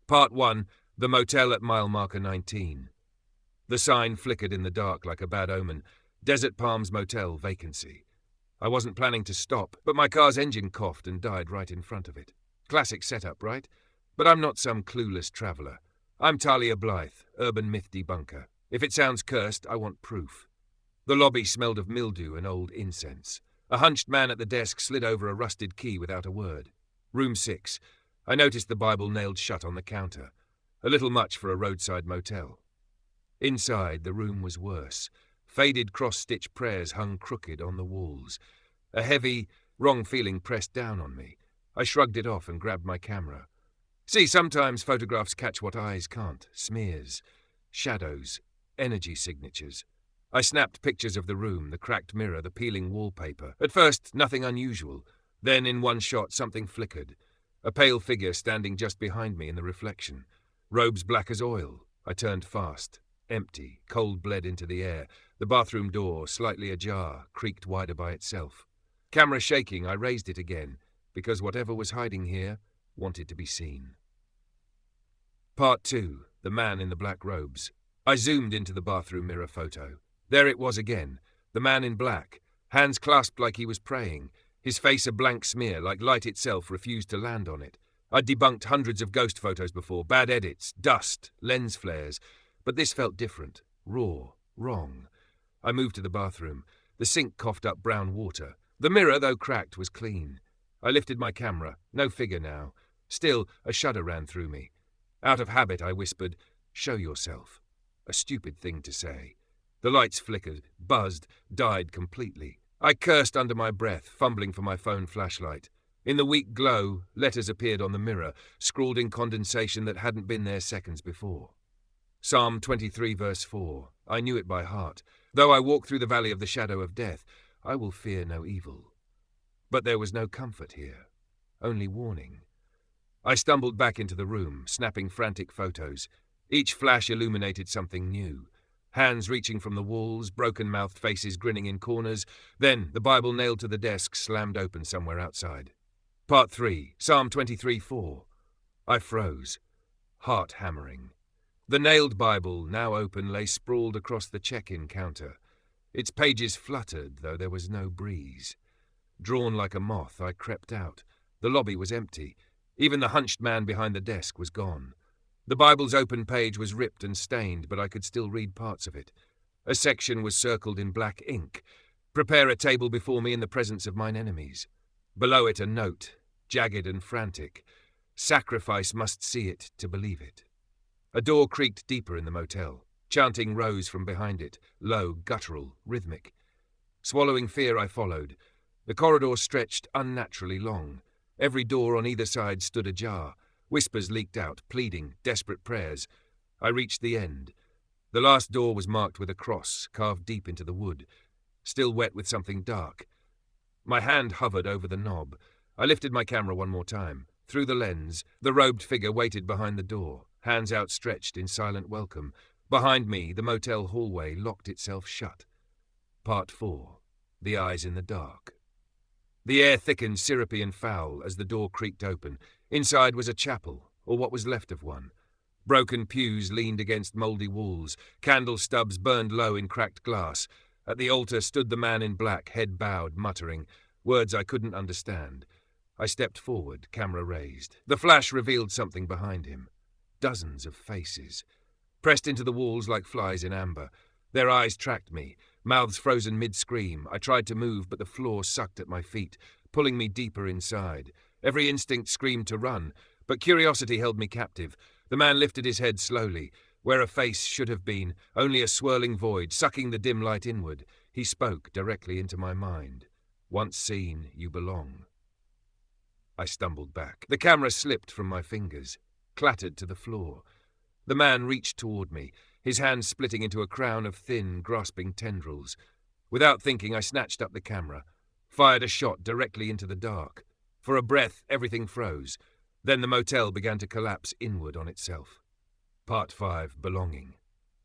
Part 1, the motel at mile marker 19. The sign flickered in the dark like a bad omen. Desert Palms Motel, vacancy. I wasn't planning to stop, but my car's engine coughed and died right in front of it. Classic setup, right? But I'm not some clueless traveller. I'm Talia Blythe, urban myth debunker. If it sounds cursed, I want proof. The lobby smelled of mildew and old incense. A hunched man at the desk slid over a rusted key without a word. Room 6. I noticed the Bible nailed shut on the counter. A little much for a roadside motel. Inside, the room was worse. Faded cross-stitch prayers hung crooked on the walls. A heavy, wrong feeling pressed down on me. I shrugged it off and grabbed my camera. See, sometimes photographs catch what eyes can't. Smears, shadows, energy signatures. I snapped pictures of the room, the cracked mirror, the peeling wallpaper. At first, nothing unusual. Then, in one shot, something flickered. A pale figure standing just behind me in the reflection. Robes black as oil. I turned fast. Empty. Cold bled into the air. The bathroom door, slightly ajar, creaked wider by itself. Camera shaking, I raised it again, because whatever was hiding here wanted to be seen. Part 2. The man in the black robes. I zoomed into the bathroom mirror photo. There it was again. The man in black. Hands clasped like he was praying. His face a blank smear, like light itself refused to land on it. I'd debunked hundreds of ghost photos before. Bad edits, dust, lens flares. But this felt different. Raw. Wrong. I moved to the bathroom. The sink coughed up brown water. The mirror, though cracked, was clean. I lifted my camera. No figure now. Still, a shudder ran through me. Out of habit, I whispered, "Show yourself." A stupid thing to say. The lights flickered, buzzed, died completely. I cursed under my breath, fumbling for my phone flashlight. In the weak glow, letters appeared on the mirror, scrawled in condensation that hadn't been there seconds before. Psalm 23, verse 4. I knew it by heart. Though I walk through the valley of the shadow of death, I will fear no evil. But there was no comfort here, only warning. I stumbled back into the room, snapping frantic photos. Each flash illuminated something new. Hands reaching from the walls, broken-mouthed faces grinning in corners. Then, the Bible nailed to the desk slammed open somewhere outside. Part 3, Psalm 23, 4. I froze, heart hammering. The nailed Bible, now open, lay sprawled across the check-in counter. Its pages fluttered, though there was no breeze. Drawn like a moth, I crept out. The lobby was empty. Even the hunched man behind the desk was gone. The Bible's open page was ripped and stained, but I could still read parts of it. A section was circled in black ink. Prepare a table before me in the presence of mine enemies. Below it a note, jagged and frantic. Sacrifice must see it to believe it. A door creaked deeper in the motel. Chanting rose from behind it, low, guttural, rhythmic. Swallowing fear, I followed. The corridor stretched unnaturally long. Every door on either side stood ajar. Whispers leaked out, pleading, desperate prayers. I reached the end. The last door was marked with a cross, carved deep into the wood, still wet with something dark. My hand hovered over the knob. I lifted my camera one more time. Through the lens, the robed figure waited behind the door, hands outstretched in silent welcome. Behind me, the motel hallway locked itself shut. Part 4. The eyes in the dark. The air thickened syrupy and foul as the door creaked open. Inside was a chapel, or what was left of one. Broken pews leaned against mouldy walls. Candle stubs burned low in cracked glass. At the altar stood the man in black, head bowed, muttering, words I couldn't understand. I stepped forward, camera raised. The flash revealed something behind him. Dozens of faces. Pressed into the walls like flies in amber. Their eyes tracked me, mouths frozen mid-scream. I tried to move, but the floor sucked at my feet, pulling me deeper inside. Every instinct screamed to run, but curiosity held me captive. The man lifted his head slowly. Where a face should have been, only a swirling void, sucking the dim light inward. He spoke directly into my mind. Once seen, you belong. I stumbled back. The camera slipped from my fingers, clattered to the floor. The man reached toward me, his hand splitting into a crown of thin, grasping tendrils. Without thinking, I snatched up the camera, fired a shot directly into the dark. For a breath, everything froze. Then the motel began to collapse inward on itself. Part 5, belonging.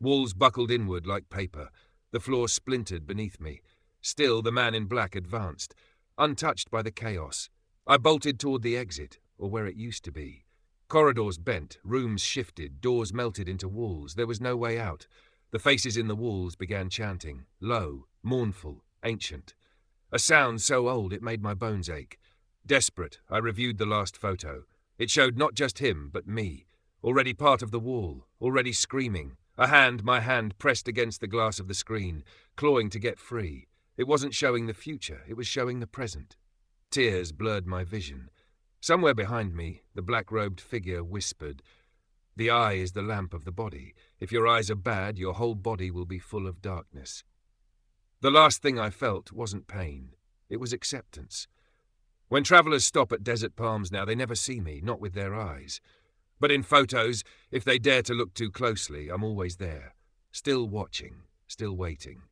Walls buckled inward like paper. The floor splintered beneath me. Still, the man in black advanced, untouched by the chaos. I bolted toward the exit, or where it used to be. Corridors bent, rooms shifted, doors melted into walls. There was no way out. The faces in the walls began chanting, low, mournful, ancient. A sound so old it made my bones ache. Desperate, I reviewed the last photo. It showed not just him, but me, already part of the wall, already screaming. My hand pressed against the glass of the screen, clawing to get free. It wasn't showing the future, it was showing the present. Tears blurred my vision. Somewhere behind me, the black-robed figure whispered, "The eye is the lamp of the body. If your eyes are bad, your whole body will be full of darkness." The last thing I felt wasn't pain. It was acceptance. When travelers stop at desert palms now, they never see me, not with their eyes. But in photos, if they dare to look too closely, I'm always there. Still watching, still waiting.